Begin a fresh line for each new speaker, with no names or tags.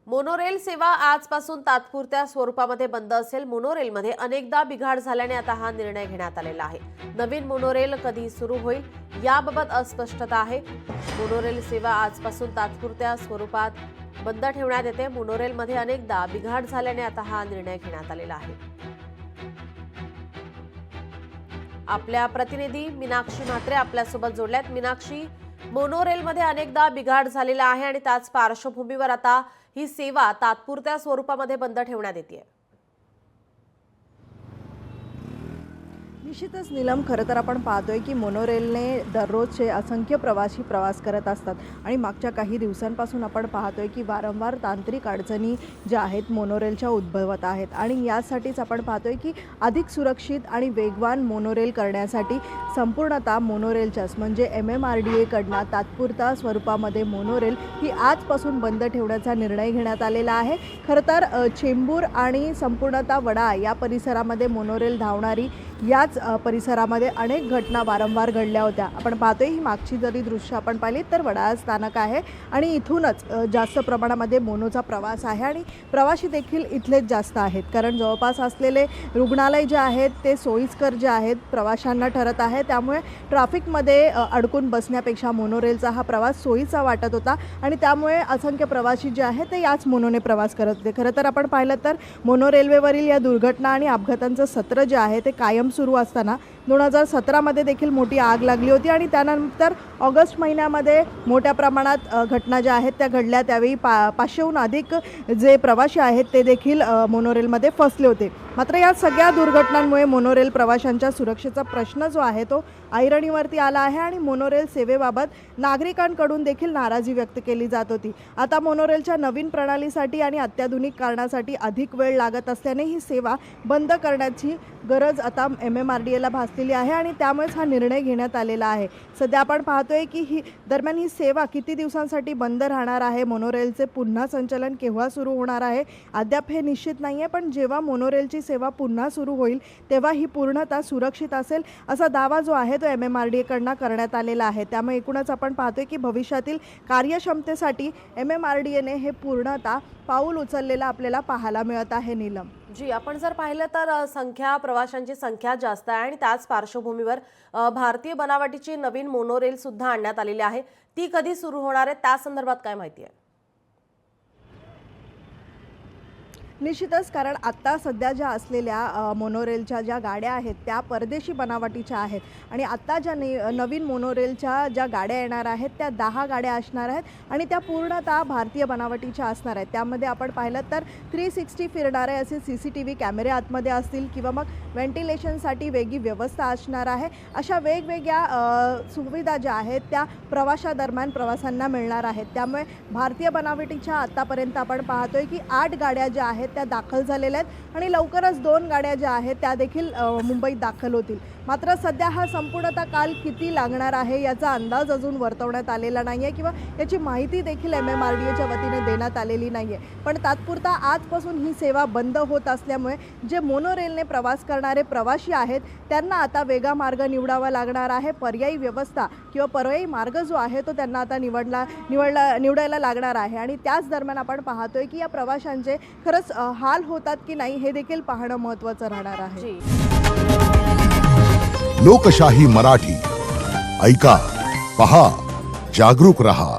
Monorail सेवा आजपासून तात्पुरत्या स्वरूपामध्ये बंद असेल। मोनोरेलमध्ये अनेकदा बिघाड झाल्याने आता हा निर्णय घेण्यात आलेला आहे। नवीन मोनोरेल कधी सुरू होईल याबाबत अस्पष्टता आहे। मोनोरेल सेवा आजपासून तात्पुरत्या स्वरूपात बंद ठेवण्यात येते। मोनोरेलमध्ये अनेकदा बिघाड झाल्याने आता हा निर्णय घेण्यात आलेला आहे। आपल्या प्रतिनिधी मीनाक्षी म्हात्रे आपल्यासोबत जोडल्यात। मीनाक्षी, मोनोरेलमध्ये अनेकदा बिघाड झालेला आहे आणि त्याच पार्श्वभूमीवर आता ही सेवा तात्पुरत्या स्वरूपामध्ये बंद ठेवण्यात येते।
निश्चितच नीलम, खरं तर आपण पाहतोय की मोनोरेलने दररोजचे असंख्य प्रवासी प्रवास करत असतात आणि मागच्या काही दिवसांपासून आपण पाहतोय की वारंवार तांत्रिक अडचणी ज्या आहेत मोनोरेलच्या उद्भवत आहेत आणि यासाठीच आपण पाहतोय की अधिक सुरक्षित आणि वेगवान मोनोरेल करण्यासाठी संपूर्णतः मोनोरेलच्याच म्हणजे MMRDA कडनं तात्पुरत्या स्वरूपामध्ये मोनोरेल ही आजपासून बंद ठेवण्याचा निर्णय घेण्यात आलेला आहे। खरं तर चेंबूर आणि संपूर्णतः वडा या परिसरामध्ये मोनोरेल धावणारी याच परिसरामध्ये अनेक घटना वारंवार घडल्या होत्या। आपण पाहतोय ही मागची जरी दृश्य आपण पाहिली तर वडाळा स्थानक आहे आणि इथूनच जास्त प्रमाणामध्ये मोनोचा प्रवास आहे आणि प्रवासी देखील इथलेच जास्त आहेत, कारण जवळपास असलेले रुग्णालय जे आहेत ते सोयीस्कर जे आहेत प्रवाशांना ठरत आहे। त्यामुळे ट्रॅफिकमध्ये अडकून बसण्यापेक्षा मोनोरेलचा हा प्रवास सोयीचा वाटत होता आणि त्यामुळे असंख्य प्रवासी जे आहेत ते याच मोनोने प्रवास करत होते। खरं तर आपण पाहिलं तर मोनो रेल्वेवरील या दुर्घटना आणि अपघातांचं सत्र जे आहे ते कायम सुरू असताना 2017 मध्ये देखील मोठी आग लागली होती आणि त्यानंतर ऑगस्ट महिन्यामध्ये मोठ्या प्रमाणात घटना ज्या आहेत त्या घडल्या। त्यावेळी 500हून अधिक जे प्रवासी आहेत ते देखील मोनोरेलमध्ये फसले होते। मात्र या सगळ्या दुर्घटनांमुळे मोनोरेल प्रवाशांच्या सुरक्षेचा प्रश्न जो आहे तो ऐरणीवरती आला आहे आणि मोनोरेल सेवेबाबत नागरिकांकडून देखील नाराजी व्यक्त केली जात होती। आता मोनोरेलच्या नवीन प्रणालीसाठी आणि अत्याधुनिक कारणासाठी अधिक वेळ लागत असल्याने ही सेवा बंद करण्याची गरज आता MMRDAला भासलेली आहे आणि त्यामुळेच हा निर्णय घेण्यात आलेला आहे। सध्या आपण पाहतोय की ही सेवा किती दिवसांसाठी बंद राहणार आहे, मोनोरेलचे पुन्हा संचालन केव्हा सुरू होणार आहे अद्याप हे निश्चित नाही आहे। पण जेव्हा मोनोरेलची सेवा पुन्हा सुरू होईल तेव्हा ही पूर्णतः सुरक्षित असेल असा दावा जो आहे तो MMRDA कडनं करण्यात आलेला आहे। त्यामुळे एकूणच आपण पाहतोय की भविष्यातील कार्यक्षमतेसाठी MMRDAने हे पूर्णतः पाऊल उचललेलं आपल्याला पाहायला मिळत आहे। नीलम
जी, आपण जर पाहिलं तर प्रवाशांची संख्या जास्त आहे आणि त्याच पार्श्वभूमीवर भारतीय बनावटीची नवीन मोनोरेल सुद्धा आणण्यात आलेली आहे। ती कधी सुरू होणार आहे त्या संदर्भात काय माहिती आहे?
निश्चितच, कारण आत्ता सध्या ज्या असलेल्या मोनोरेलच्या ज्या गाड्या आहेत त्या परदेशी बनावटीच्या आहेत आणि आत्ता ज्या नवीन मोनोरेलच्या ज्या गाड्या येणार आहेत त्या 10 गाड्या असणार आहेत आणि त्या पूर्णतः भारतीय बनावटीच्या असणार आहेत। त्यामध्ये आपण पाहिलं तर 360 फिरणारे असे CCTV कॅमेरे आतमध्ये असतील किंवा मग व्हेंटिलेशनसाठी वेगळी व्यवस्था असणार आहे। अशा वेगवेगळ्या सुविधा ज्या आहेत त्या प्रवासादरम्यान प्रवाशांना मिळणार आहेत। त्यामुळे भारतीय बनावटीच्या आत्तापर्यंत आपण पाहतोय की 8 गाड्या ज्या आहेत त्या दाखल झालेल्या आहेत आणि लवकरच 2 गाड्या ज्या आहेत त्या देखील मुंबईत दाखल होतील। मात्र सध्या हा संपूर्णतः काल किती लागणार आहे याचा अंदाज अजून वर्तवण्यात आलेला नाही आहे किंवा याची माहिती देखील MMRDAच्या वतीने देण्यात आलेली नाही आहे। पण तात्पुरता आजपासून ही सेवा बंद होत असल्यामुळे जे मोनोरेलने प्रवास करणारे प्रवासी आहेत त्यांना आता वेगळा मार्ग निवडावा लागणार आहे। पर्यायी व्यवस्था किंवा पर्यायी मार्ग जो आहे तो त्यांना आता निवडायला लागणार आहे आणि त्याच दरम्यान आपण पाहतोय की या प्रवाशांचे खरंच हाल होतात की नाही हे देखील पाहणं महत्त्वाचं राहणार आहे।
लोकशाही मराठी ऐका, पहा, जागरूक रहा।